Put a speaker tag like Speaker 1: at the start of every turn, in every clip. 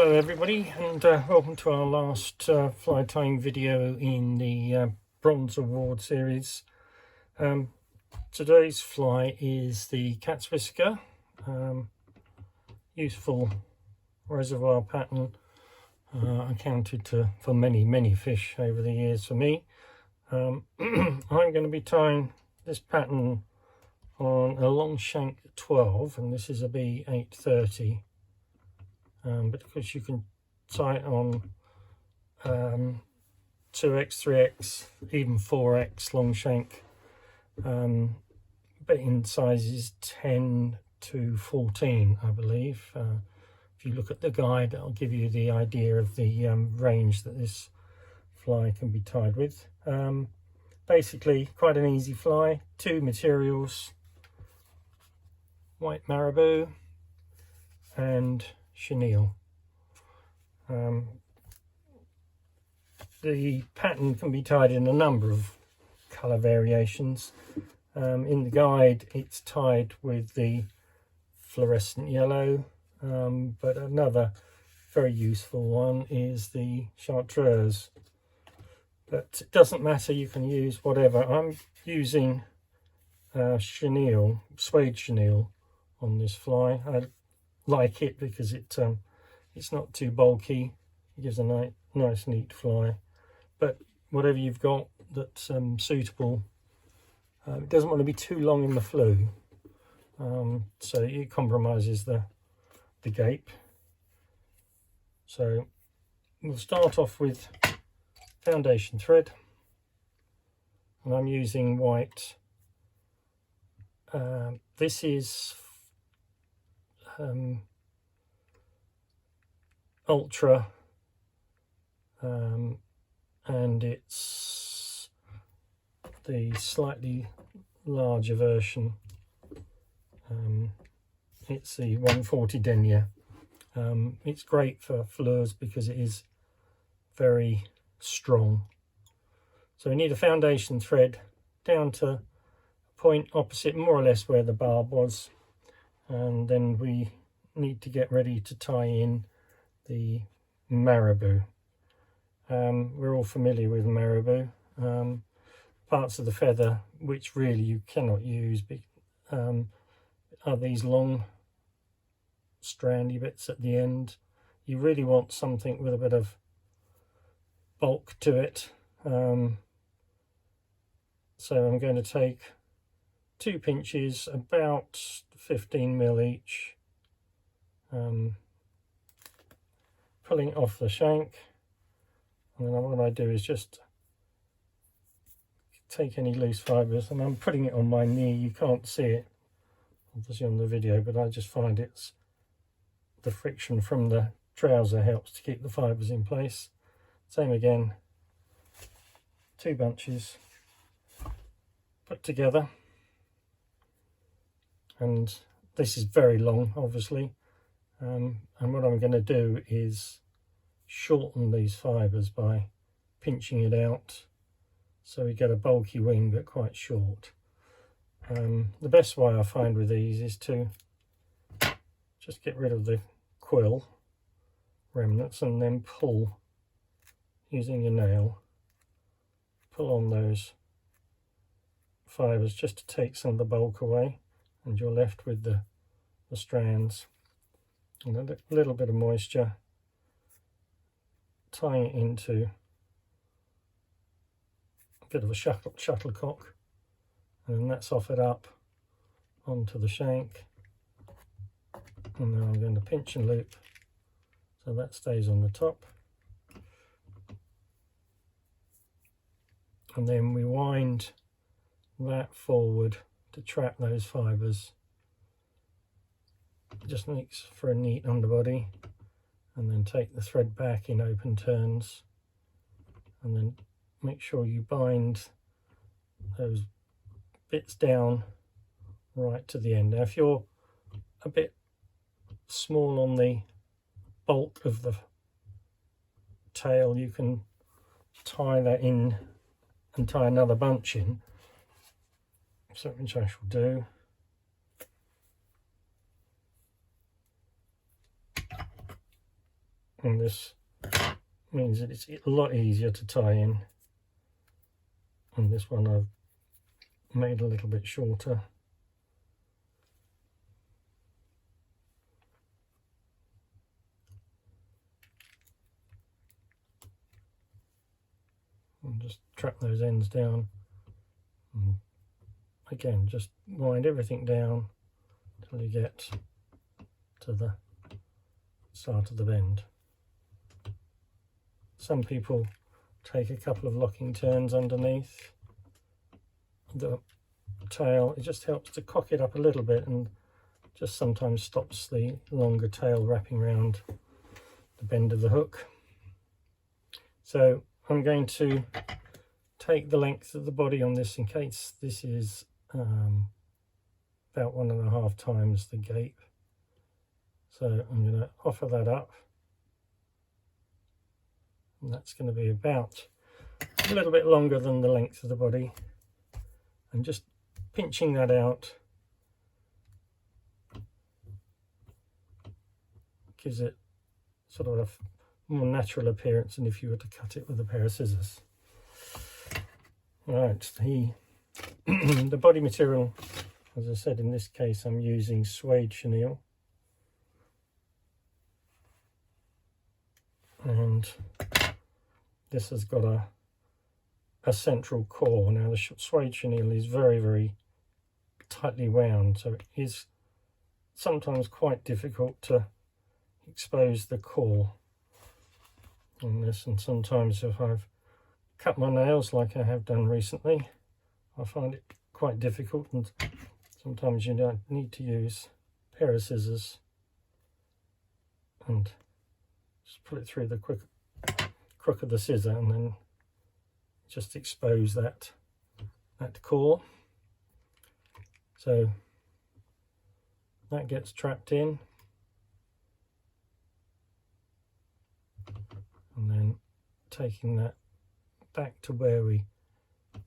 Speaker 1: Hello everybody, and welcome to our last fly tying video in the Bronze Award series. Today's fly is the cat's whisker, useful reservoir pattern, accounted for many fish over the years for me. I'm going to be tying this pattern on a long shank 12, and this is a B830. But because you can tie it on 2x, 3x, even 4x long shank, but in sizes 10 to 14, I believe. If you look at the guide, that'll give you the idea of the range that this fly can be tied with. Basically, quite an easy fly. Two materials: white marabou and chenille. The pattern can be tied in a number of colour variations. In the guide it's tied with the fluorescent yellow, but another very useful one is the chartreuse. But it doesn't matter, you can use whatever. I'm using chenille, suede chenille on this fly. I like it because it's not too bulky. It gives a nice neat fly, but whatever you've got that's suitable. It doesn't want to be too long in the flue, so it compromises the gape. So we'll start off with foundation thread, and I'm using white. This is ultra, and it's the slightly larger version. It's the 140 denier. It's great for lures because it is very strong. So we need a foundation thread down to a point opposite more or less where the barb was, and then we need to get ready to tie in the marabou. We're all familiar with marabou. Parts of the feather which really you cannot use are these long strandy bits at the end. You really want something with a bit of bulk to it. So I'm going to take 2 pinches, about 15mm each, pulling it off the shank, and then what I do is just take any loose fibres, and I'm putting it on my knee. You can't see it obviously on the video, but I just find it's the friction from the trouser helps to keep the fibres in place. Same again, 2 bunches put together, and this is very long obviously, and what I'm going to do is shorten these fibres by pinching it out so we get a bulky wing but quite short. The best way I find with these is to just get rid of the quill remnants and then pull using your nail, pull on those fibres just to take some of the bulk away, and you're left with the strands and a little bit of moisture, tying it into a bit of a shuttlecock, and then that's off it up onto the shank. And now I'm going to pinch and loop so that stays on the top, and then we wind that forward to trap those fibres. It just makes for a neat underbody, and then take the thread back in open turns, and then make sure you bind those bits down right to the end. Now if you're a bit small on the bulk of the tail, you can tie that in and tie another bunch in, so which I shall do. and this means that it's a lot easier to tie in. And this one I've made a little bit shorter. And just trap those ends down. And again, just wind everything down until you get to the start of the bend. Some people take a couple of locking turns underneath the tail. It just helps to cock it up a little bit and just sometimes stops the longer tail wrapping around the bend of the hook. So I'm going to take the length of the body on this, in case this is about 1.5 times the gape. So I'm going to offer that up, and that's going to be about a little bit longer than the length of the body, and just pinching that out gives it sort of a more natural appearance than if you were to cut it with a pair of scissors. Right, the body material, as I said, in this case I'm using suede chenille, and this has got a central core. Now the suede chenille is very, very tightly wound, so it is sometimes quite difficult to expose the core on this, and sometimes if I've cut my nails like I have done recently, I find it quite difficult, and sometimes you don't need to use a pair of scissors and just put it through the crook of the scissor and then just expose that core. So that gets trapped in, and then taking that back to where we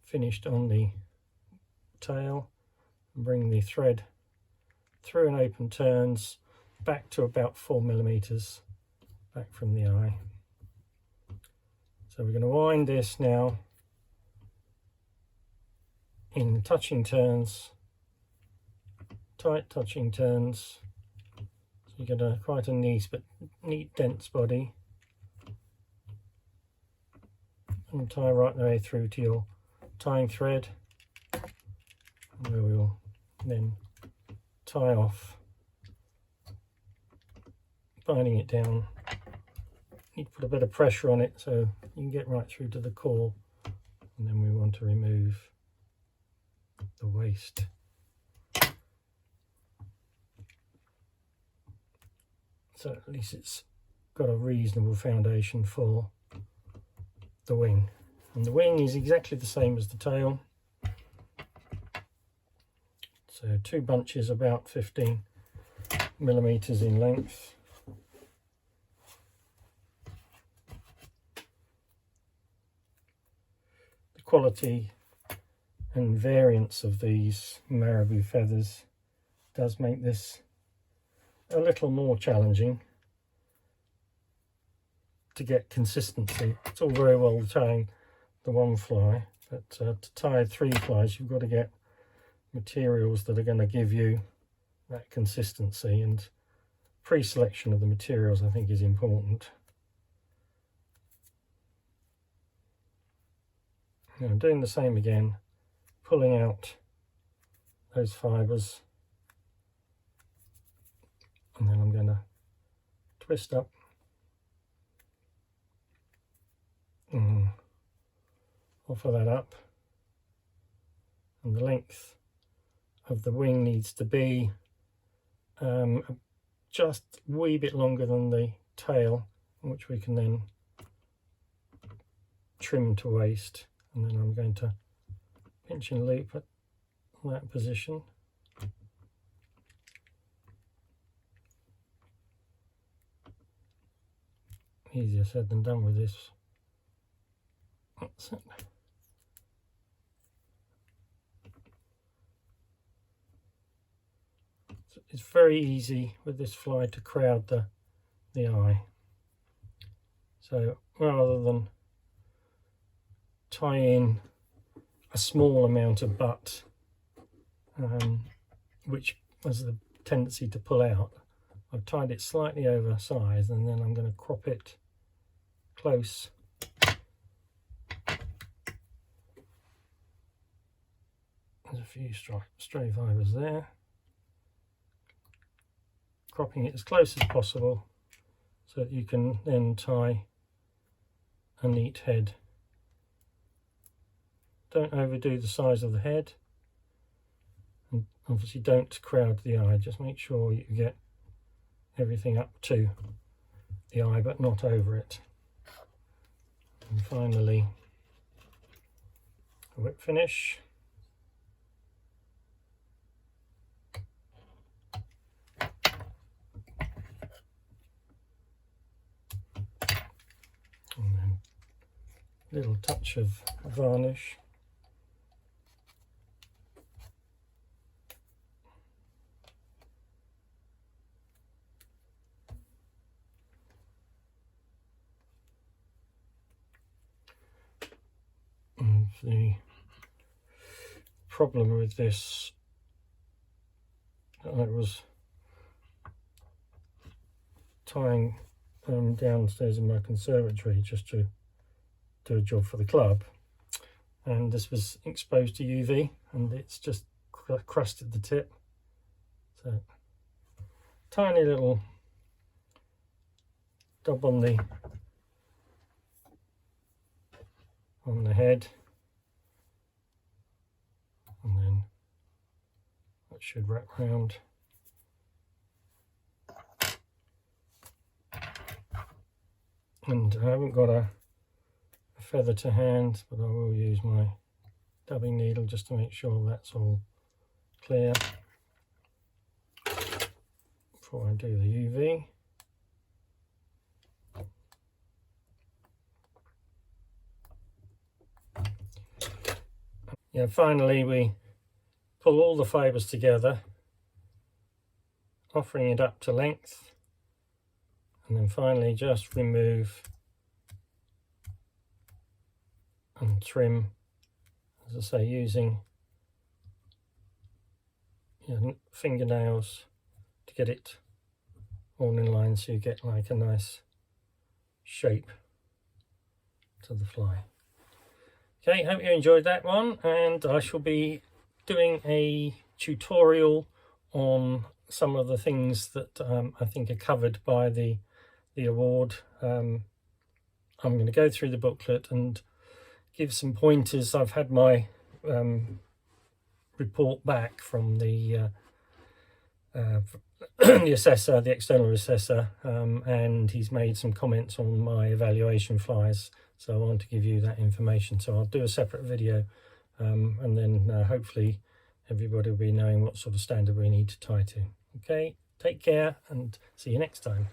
Speaker 1: finished on the tail, and bring the thread through and open turns back to about 4mm back from the eye. So we're going to wind this now in touching turns, tight touching turns, so you get quite a neat dense body, and tie right the way through to your tying thread, where we'll then tie off, binding it down. You need to put a bit of pressure on it so you can get right through to the core, and then we want to remove the waist. So at least it's got a reasonable foundation for the wing, and the wing is exactly the same as the tail. So 2 bunches about 15mm in length. The quality and variance of these marabou feathers does make this a little more challenging to get consistency. It's all very well tying the one fly, but to tie 3 flies you've got to get materials that are going to give you that consistency, and pre-selection of the materials I think is important. Now I'm doing the same again, pulling out those fibres, and then I'm going to twist up and offer that up, and the length of the wing needs to be just a wee bit longer than the tail, which we can then trim to waist, and then I'm going to pinch and loop at that position. Easier said than done with this. That's it. So it's very easy with this fly to crowd the eye. So rather than tie in a small amount of butt, which has the tendency to pull out, I've tied it slightly oversized, and then I'm going to crop it close. There's a few stray fibres there. Cropping it as close as possible so that you can then tie a neat head. Don't overdo the size of the head, and obviously don't crowd the eye. Just make sure you get everything up to the eye but not over it. And finally, a whip finish. And then a little touch of varnish. And the problem with this, I was tying downstairs in my conservatory just to do a job for the club, and this was exposed to UV and it's just crusted the tip. So tiny little dub on the head, and then that should wrap round. And I haven't got a feather to hand, but I will use my dubbing needle just to make sure that's all clear before I do the UV. Yeah, finally we pull all the fibres together, offering it up to length, and then finally just remove and trim, as I say, using fingernails to get it all in line so you get like a nice shape to the fly. Okay, hope you enjoyed that one, and I shall be doing a tutorial on some of the things that I think are covered by the award. I'm going to go through the booklet and give some pointers. I've had my report back from the the assessor, the external assessor, and he's made some comments on my evaluation flies. So I want to give you that information. So I'll do a separate video, and then hopefully everybody will be knowing what sort of standard we need to tie to. Okay, take care and see you next time.